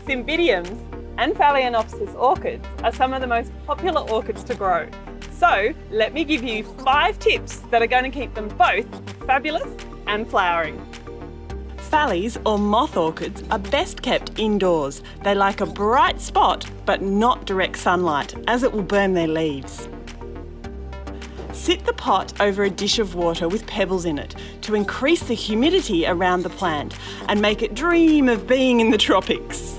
Cymbidiums and Phalaenopsis orchids are some of the most popular orchids to grow. So let me give you 5 tips that are going to keep them both fabulous and flowering. Phales or moth orchids are best kept indoors. They like a bright spot but not direct sunlight, as it will burn their leaves. Sit the pot over a dish of water with pebbles in it to increase the humidity around the plant and make it dream of being in the tropics.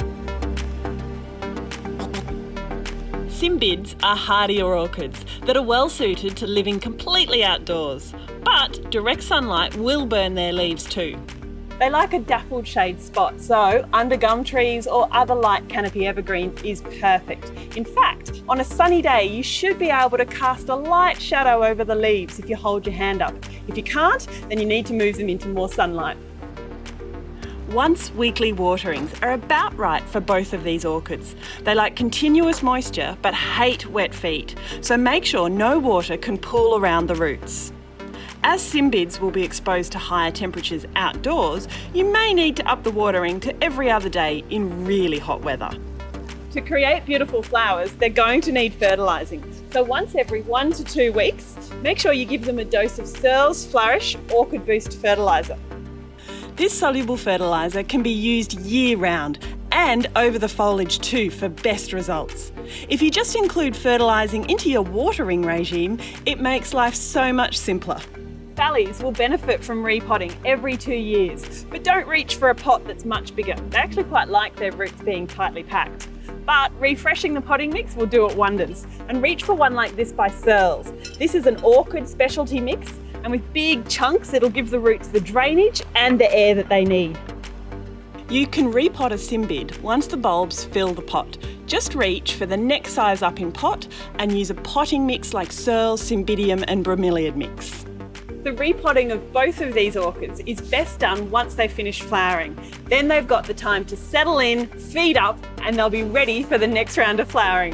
Cymbids are hardier orchids that are well suited to living completely outdoors, but direct sunlight will burn their leaves too. They like a dappled shade spot, so under gum trees or other light canopy evergreens is perfect. In fact, on a sunny day, you should be able to cast a light shadow over the leaves if you hold your hand up. If you can't, then you need to move them into more sunlight. Once weekly waterings are about right for both of these orchids. They like continuous moisture but hate wet feet, so make sure no water can pool around the roots. As cymbids will be exposed to higher temperatures outdoors, you may need to up the watering to every other day in really hot weather. To create beautiful flowers, they're going to need fertilising. So once every 1 to 2 weeks, make sure you give them a dose of Searles Flourish Orchid Boost fertiliser. This soluble fertiliser can be used year-round and over the foliage too for best results. If you just include fertilising into your watering regime, it makes life so much simpler. Phales will benefit from repotting every 2 years, but don't reach for a pot that's much bigger. They actually quite like their roots being tightly packed. But refreshing the potting mix will do it wonders. And reach for one like this by Searles. This is an orchid specialty mix, and with big chunks it'll give the roots the drainage and the air that they need. You can repot a cymbid once the bulbs fill the pot. Just reach for the next size up in pot and use a potting mix like Searles, Cymbidium and Bromeliad mix. The repotting of both of these orchids is best done once they finish flowering. Then they've got the time to settle in, feed up, and they'll be ready for the next round of flowering.